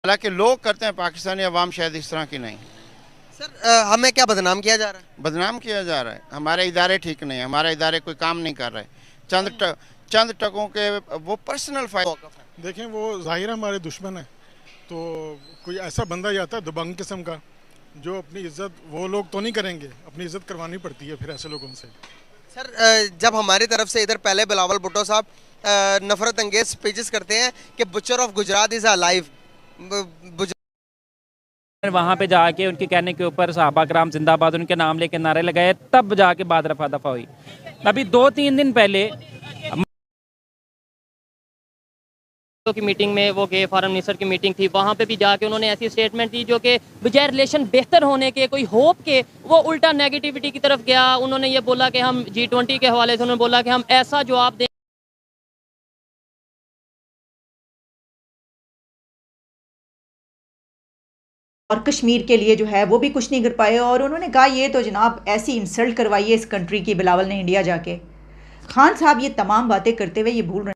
हालांकि लोग करते हैं, पाकिस्तानी अवाम शायद इस तरह की नहीं। सर हमें क्या बदनाम किया जा रहा है? बदनाम किया जा रहा है, हमारे इदारे ठीक नहीं, हमारे इदारे कोई काम नहीं कर रहे। चंद टकों के वो पर्सनल फायदा। देखें, वो जाहिर हमारे दुश्मन है, तो कोई ऐसा बंदा जाता है दबंग किस्म का, जो अपनी इज्जत, वो लोग तो नहीं करेंगे, अपनी इज्जत करवानी पड़ती है फिर ऐसे लोगों से। सर जब हमारी तरफ से इधर पहले बिलावल भुट्टो साहब नफरत अंगेज स्पीचेस करते हैं कि butcher of Gujarat is alive, वहाँ पे जाके उनके कहने के ऊपर सहाबा कराम जिंदाबाद उनके नाम लेके नारे लगाए, तब जाके बात रफा दफा हुई। अभी 2-3 दिन पहले की मीटिंग में वो गए, फॉरेन मिनिस्टर की मीटिंग थी, वहाँ पे भी जाके उन्होंने ऐसी स्टेटमेंट दी जो कि बजाय रिलेशन बेहतर होने के, कोई होप के, वो उल्टा नेगेटिविटी की तरफ गया। उन्होंने ये बोला कि हम G20 के हवाले से उन्होंने बोला कि हम ऐसा जवाब दें। और कश्मीर के लिए जो है वो भी कुछ नहीं कर पाए, और उन्होंने कहा ये तो जनाब ऐसी इंसल्ट करवाई है इस कंट्री की बिलावल ने इंडिया जाके। खान साहब ये तमाम बातें करते हुए ये भूल रहे हैं।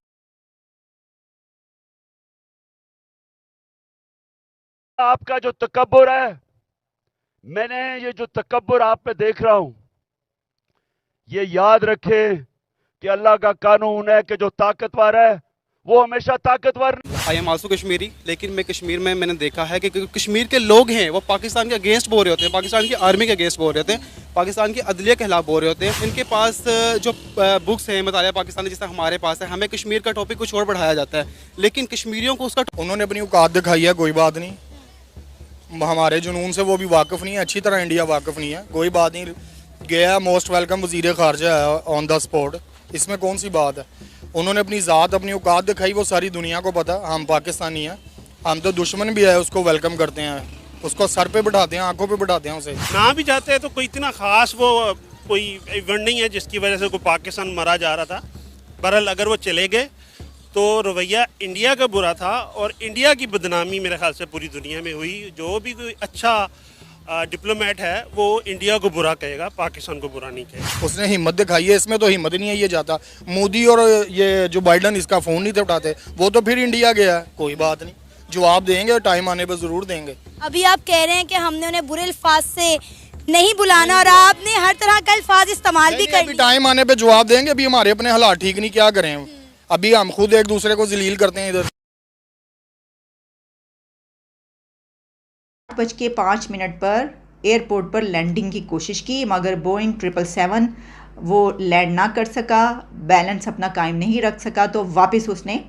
आपका जो तकब्बुर है, मैंने ये जो तकब्बुर आप पे देख रहा हूं, ये याद रखे कि अल्लाह का कानून है कि जो ताकतवर है वो हमेशा ताकतवर। आई एम आल्सो कश्मीरी, लेकिन मैं कश्मीर में मैंने देखा है कि कश्मीर के लोग हैं वो पाकिस्तान के अगेंस्ट बोल रहे होते हैं, पाकिस्तान की आर्मी के अगेंस्ट बोल रहे होते हैं, पाकिस्तान की अदलिया के खिलाफ बोल रहे होते हैं। इनके पास जो बुक्स हैं मुतालिया पाकिस्तानी, जैसे हमारे पास है, हमें कश्मीर का टॉपिक कुछ और बढ़ाया जाता है, लेकिन कश्मीरियों को उसका उन्होंने अपनी औकात दिखाई है, कोई बात नहीं, हमारे जुनून से वो भी वाकिफ़ नहीं है, अच्छी तरह इंडिया वाकिफ़ नहीं है, कोई बात नहीं। गया मोस्ट वेलकम वज़ीर ख़ारजा है ऑन द स्पॉट, इसमें कौन सी बात है। उन्होंने अपनी ज़ात, अपनी औकात दिखाई, वो सारी दुनिया को पता, हम पाकिस्तानी हैं, हम तो दुश्मन भी है उसको वेलकम करते हैं, उसको सर पे बिठाते हैं, आंखों पे बिठाते हैं। उसे ना भी जाते हैं तो कोई इतना ख़ास वो कोई इवेंट नहीं है जिसकी वजह से कोई पाकिस्तान मरा जा रहा था। बहरहाल अगर वो चले गए तो रवैया इंडिया का बुरा था, और इंडिया की बदनामी मेरे ख्याल से पूरी दुनिया में हुई। जो भी कोई अच्छा डिप्लोमेट है वो इंडिया को बुरा कहेगा, पाकिस्तान को बुरा नहीं कहेगा। उसने हिम्मत दिखाई है, इसमें तो हिम्मत नहीं है ये जाता। मोदी और ये जो बाइडन इसका फ़ोन नहीं थे उठाते, वो तो फिर इंडिया गया है, कोई बात नहीं, जवाब देंगे, टाइम आने पर ज़रूर देंगे। अभी आप कह रहे हैं कि हमने उन्हें बुरे अल्फाज से नहीं बुलाना, और आपने हर तरह का अल्फाज इस्तेमाल भी कर। टाइम आने पर जवाब देंगे, अभी हमारे अपने हालात ठीक नहीं, क्या करें, अभी हम खुद एक दूसरे को जलील करते हैं। इधर 8:05 पर एयरपोर्ट पर लैंडिंग की कोशिश की, मगर बोइंग 777 वो लैंड ना कर सका, बैलेंस अपना कायम नहीं रख सका, तो वापस उसने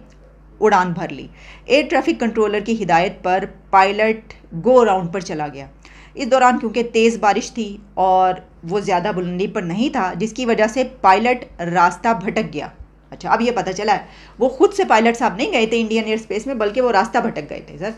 उड़ान भर ली। एयर ट्रैफिक कंट्रोलर की हिदायत पर पायलट गो राउंड पर चला गया। इस दौरान क्योंकि तेज़ बारिश थी और वो ज़्यादा बुलंदी पर नहीं था, जिसकी वजह से पायलट रास्ता भटक गया। अच्छा, अब ये पता चला है वो खुद से पायलट साहब नहीं गए थे इंडियन एयर स्पेस में, बल्कि वो रास्ता भटक गए थे सर।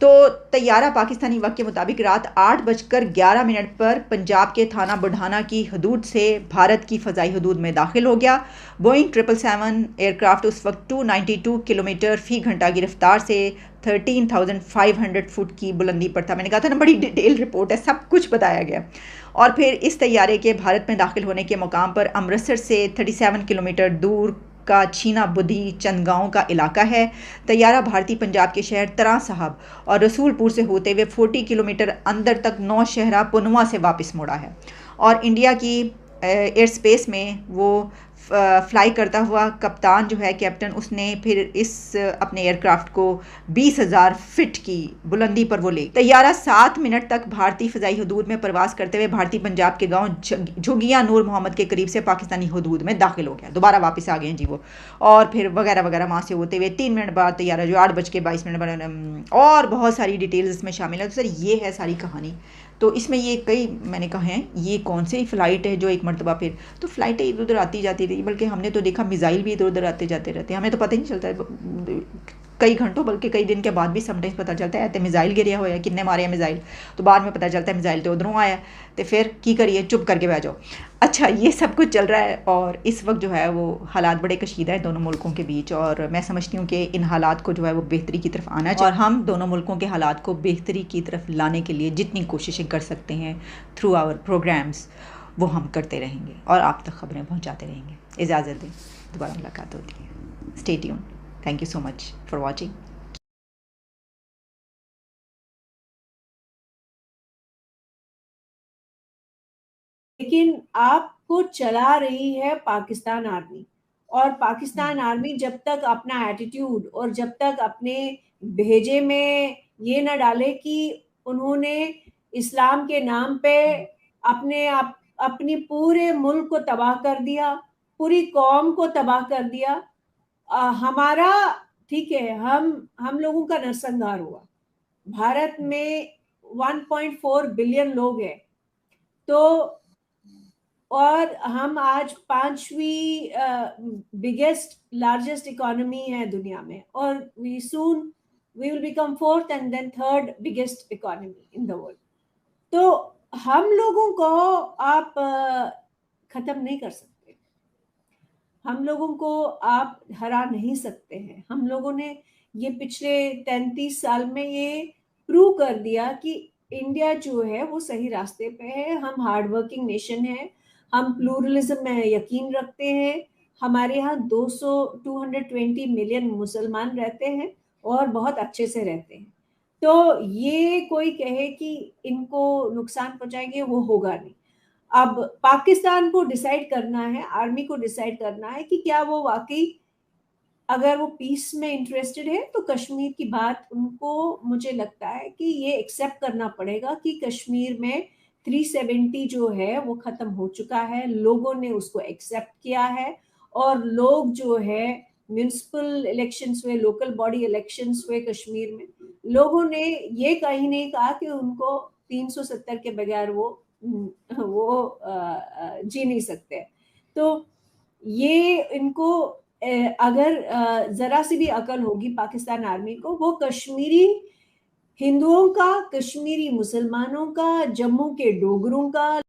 तो तैयारा पाकिस्तानी वक्त के मुताबिक रात 8:11 पर पंजाब के थाना बुढ़ाना की हदूद से भारत की फ़ज़ाई हदूद में दाखिल हो गया। बोइंग 777 एयरक्राफ्ट उस वक्त 292 किलोमीटर फ़ी घंटा की रफ्तार से 13,500 फुट की बुलंदी पर था। मैंने कहा था ना, बड़ी डिटेल रिपोर्ट है, सब कुछ बताया गया। और फिर इस तैयारे के भारत में दाखिल होने के मुकाम पर अमृतसर से 37 किलोमीटर दूर का छीना बुद्धि चंद गाँव का इलाका है। तैयारा भारतीय पंजाब के शहर तरा साहब और रसूलपुर से होते हुए 40 किलोमीटर अंदर तक नौशहरा पुनवा से वापस मुड़ा है, और इंडिया की एयर स्पेस में वो फ्लाई करता हुआ कप्तान जो है, कैप्टन, उसने फिर इस अपने एयरक्राफ्ट को 20,000 फीट की बुलंदी पर वो ले। तैयारा 7 मिनट तक भारतीय फ़ज़ाई हदूद में प्रवास करते हुए भारतीय पंजाब के गांव झुगिया नूर मोहम्मद के करीब से पाकिस्तानी हदूद में दाखिल हो गया। दोबारा वापस आ गए हैं जी वो, और फिर वगैरह वगैरह वहाँ से होते हुए 3 मिनट बाद तैयारा जो 8:22 पर, और बहुत सारी डिटेल्स इसमें शामिल है। तो सर ये है सारी कहानी। तो इसमें ये कई मैंने कहा है, ये कौन सी फ़्लाइट है जो एक मरतबा फिर तो फ़्लाइटें इधर उधर आती जाती रही, बल्कि हमने तो देखा मिज़ाइल भी इधर उधर आते जाते रहते हैं, हमें तो पता ही नहीं चलता है कई घंटों, बल्कि कई दिन के बाद भी समटाइम्स पता चलता है तो मिज़ाइल गिरिया होया, कितने मारे हैं मिज़ाइल, तो बाद में पता चलता है मिज़ाइल तो उधरों आया, तो फिर की करिए, चुप करके बैठ जाओ। अच्छा, ये सब कुछ चल रहा है, और इस वक्त जो है वो हालात बड़े कशीदा है दोनों मुल्कों के बीच, और मैं समझती हूँ कि इन हालात को जो है वो बेहतरी की तरफ आना चाहिए, और हम दोनों मुल्कों के हालात को बेहतरी की तरफ लाने के लिए जितनी कोशिशें कर सकते हैं थ्रू आवर प्रोग्राम्स, वो हम करते रहेंगे और आप तक खबरें पहुँचाते रहेंगे। इजाज़त दें, दोबारा मुलाकात होती है। Stay tuned. Thank you so much for watching. लेकिन आपको चला रही है पाकिस्तान आर्मी। और पाकिस्तान आर्मी जब तक अपना एटीट्यूड और जब तक अपने भेजे में ये न डाले कि उन्होंने इस्लाम के नाम पे अपनी पूरे मुल्क को तबाह कर दिया, पूरी कौम को तबाह कर दिया। हमारा ठीक है, हम लोगों का नरसंहार हुआ। भारत में 1.4 बिलियन लोग हैं, तो और हम आज 5वीं बिगेस्ट लार्जेस्ट इकोनॉमी है दुनिया में, और we will become 4th and then 3rd biggest economy in the world. तो हम लोगों को आप खत्म नहीं कर सकते, हम लोगों को आप हरा नहीं सकते हैं। हम लोगों ने ये पिछले 33 साल में ये प्रूव कर दिया कि इंडिया जो है वो सही रास्ते पे है। हम हार्ड वर्किंग नेशन है, हम प्लूरलिज्म में यकीन रखते हैं। हमारे यहाँ 220 मिलियन मुसलमान रहते हैं और बहुत अच्छे से रहते हैं। तो ये कोई कहे कि इनको नुकसान पहुंचाएंगे, वो होगा नहीं। अब पाकिस्तान को डिसाइड करना है, आर्मी को डिसाइड करना है कि क्या वो वाकई अगर वो पीस में इंटरेस्टेड है तो कश्मीर की बात उनको, मुझे लगता है कि ये एक्सेप्ट करना पड़ेगा कि कश्मीर में 370 जो है वो खत्म हो चुका है। लोगों ने उसको एक्सेप्ट किया है, और लोग जो है म्यूनिसिपल इलेक्शंस हुए, लोकल बॉडी इलेक्शंस हुए कश्मीर में, लोगों ने ये कहीं नहीं कहा कि उनको 370 के बगैर वो जी नहीं सकते। तो ये इनको अगर जरा सी भी अकल होगी पाकिस्तान आर्मी को, वो कश्मीरी हिंदुओं का, कश्मीरी मुसलमानों का, जम्मू के डोगरों का,